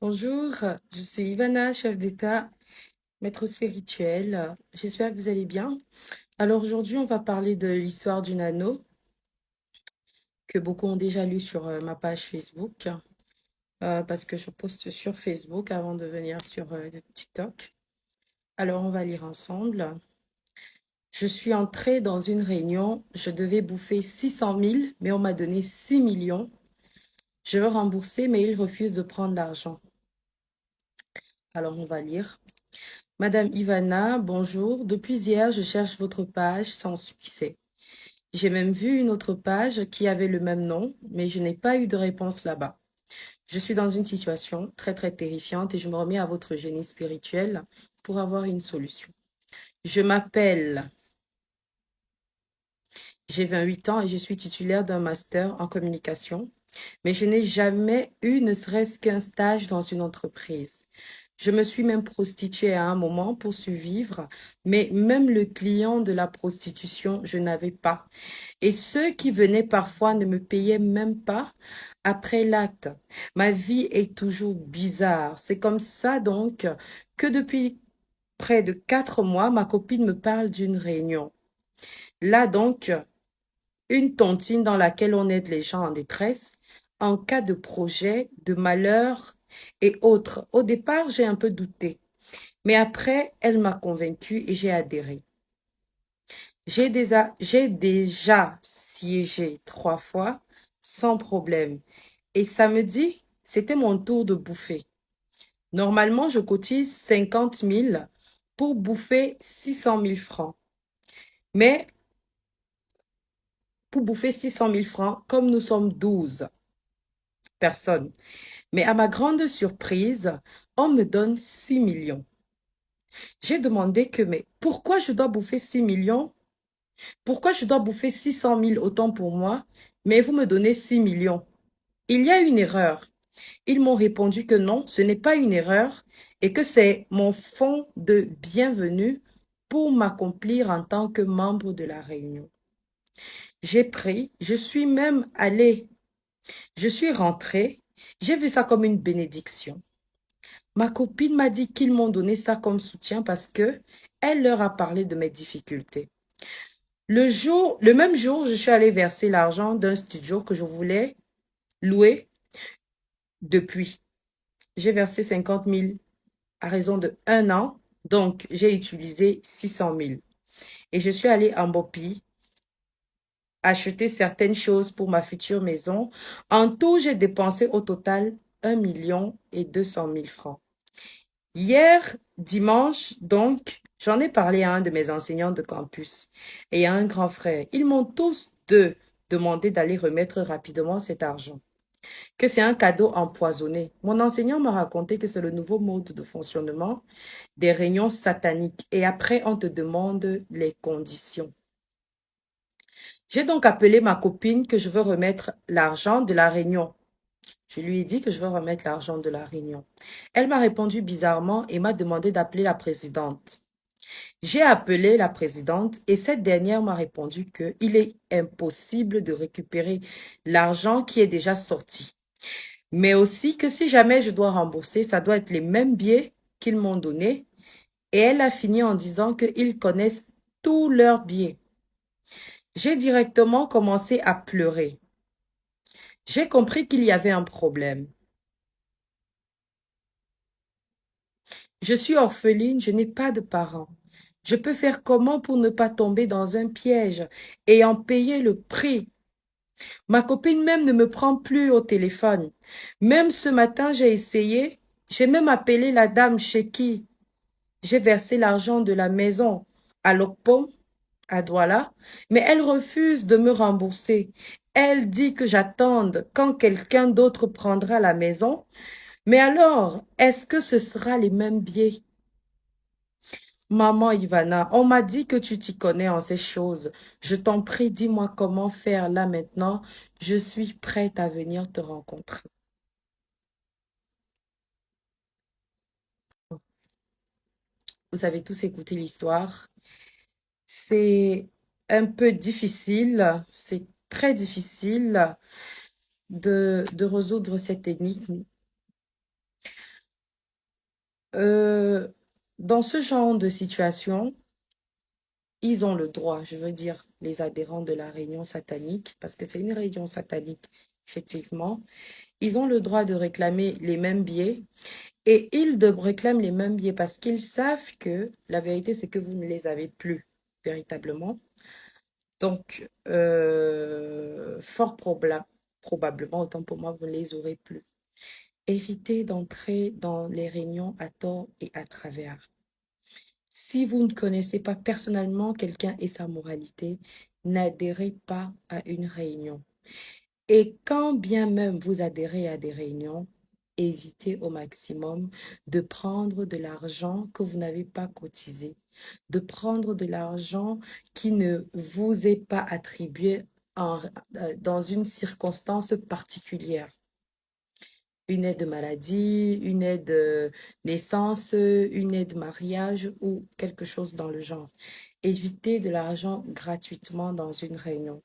Bonjour, je suis Ivana, chef d'État, maître spirituel. J'espère que vous allez bien. Alors aujourd'hui, on va parler de l'histoire du nano que beaucoup ont déjà lu sur ma page Facebook parce que je poste sur Facebook avant de venir sur TikTok. Alors on va lire ensemble. Je suis entrée dans une réunion, je devais bouffer 600 000, mais on m'a donné 6 millions. Je veux rembourser, mais ils refusent de prendre l'argent. Alors on va lire. Madame Ivana, bonjour. Depuis hier, je cherche votre page sans succès. J'ai même vu une autre page qui avait le même nom, mais je n'ai pas eu de réponse là-bas. Je suis dans une situation très terrifiante et je me remets à votre génie spirituel pour avoir une solution. Je m'appelle, j'ai 28 ans et je suis titulaire d'un master en communication, mais je n'ai jamais eu ne serait-ce qu'un stage dans une entreprise. Je me suis même prostituée à un moment pour survivre, mais même le client de la prostitution, je n'avais pas. Et ceux qui venaient parfois ne me payaient même pas après l'acte. Ma vie est toujours bizarre. C'est comme ça donc que depuis près de 4 mois, ma copine me parle d'une réunion. Là donc, une tontine dans laquelle on aide les gens en détresse en cas de projet, de malheur et autres. Au départ, j'ai un peu douté, mais après, elle m'a convaincue et j'ai adhéré. J'ai déjà siégé 3 fois sans problème. Et samedi, c'était mon tour de bouffer. Normalement, je cotise 50 000 pour bouffer 600 000 francs. Mais pour bouffer 600 000 francs, comme nous sommes 12 personnes. Mais à ma grande surprise, on me donne 6 millions. J'ai demandé mais pourquoi je dois bouffer 6 millions? Pourquoi je dois bouffer 600 000 autant pour moi, mais vous me donnez 6 millions? Il y a une erreur. Ils m'ont répondu que non, ce n'est pas une erreur et que c'est mon fonds de bienvenue pour m'accomplir en tant que membre de la réunion. J'ai pris, je suis même allée, je suis rentrée, j'ai vu ça comme une bénédiction. Ma copine m'a dit qu'ils m'ont donné ça comme soutien parce que elle leur a parlé de mes difficultés. Le même jour, je suis allée verser l'argent d'un studio que je voulais louer depuis. J'ai versé 50 000 à raison de 1 an, donc j'ai utilisé 600 000. Et je suis allée en Bopi acheter certaines choses pour ma future maison. En tout, j'ai dépensé au total 1 200 000 francs. Hier, dimanche, donc, j'en ai parlé à un de mes enseignants de campus et à un grand frère. Ils m'ont tous deux demandé d'aller remettre rapidement cet argent, que c'est un cadeau empoisonné. Mon enseignant m'a raconté que c'est le nouveau mode de fonctionnement des réunions sataniques et après on te demande les conditions. J'ai donc appelé ma copine que je veux remettre l'argent de la réunion. Je lui ai dit que je veux remettre l'argent de la réunion. Elle m'a répondu bizarrement et m'a demandé d'appeler la présidente. J'ai appelé la présidente et cette dernière m'a répondu qu'il est impossible de récupérer l'argent qui est déjà sorti. Mais aussi que si jamais je dois rembourser, ça doit être les mêmes billets qu'ils m'ont donnés. Et elle a fini en disant qu'ils connaissent tous leurs billets. J'ai directement commencé à pleurer. J'ai compris qu'il y avait un problème. Je suis orpheline, je n'ai pas de parents. Je peux faire comment pour ne pas tomber dans un piège et en payer le prix? Ma copine même ne me prend plus au téléphone. Même ce matin, j'ai même appelé la dame chez qui j'ai versé l'argent de la maison à Lokpom, à Douala, mais elle refuse de me rembourser. Elle dit que j'attende quand quelqu'un d'autre prendra la maison. Mais alors, est-ce que ce sera les mêmes billets? Maman Ivana, on m'a dit que tu t'y connais en ces choses. Je t'en prie, dis-moi comment faire là maintenant. Je suis prête à venir te rencontrer. Vous avez tous écouté l'histoire. C'est un peu difficile, c'est très difficile de résoudre cette énigme. Euh, dans ce genre de situation, ils ont le droit, je veux dire, les adhérents de la réunion satanique, parce que c'est une réunion satanique, effectivement, ils ont le droit de réclamer les mêmes billets et réclament les mêmes billets parce qu'ils savent que la vérité, c'est que vous ne les avez plus véritablement. Donc, probablement, autant pour moi, vous ne les aurez plus. Évitez d'entrer dans les réunions à tort et à travers. Si vous ne connaissez pas personnellement quelqu'un et sa moralité, n'adhérez pas à une réunion. Et quand bien même vous adhérez à des réunions, évitez au maximum de prendre de l'argent que vous n'avez pas cotisé, de prendre de l'argent qui ne vous est pas attribué dans une circonstance particulière. Une aide maladie, une aide naissance, une aide mariage ou quelque chose dans le genre. Évitez de l'argent gratuitement dans une réunion.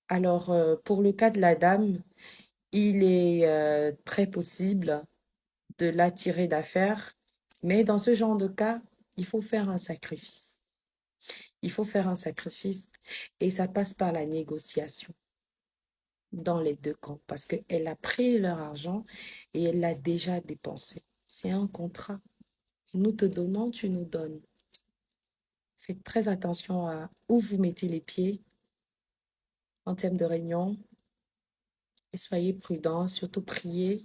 Alors, pour le cas de la dame, il est très possible de l'attirer d'affaires, mais dans ce genre de cas, il faut faire un sacrifice. Il faut faire un sacrifice et ça passe par la négociation dans les deux camps parce qu'elle a pris leur argent et elle l'a déjà dépensé. C'est un contrat. Nous te donnons, tu nous donnes. Faites très attention à où vous mettez les pieds en termes de réunion et soyez prudents, surtout priez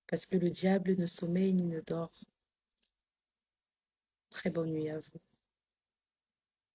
parce que le diable ne sommeille ni ne dort. Très bonne nuit à vous.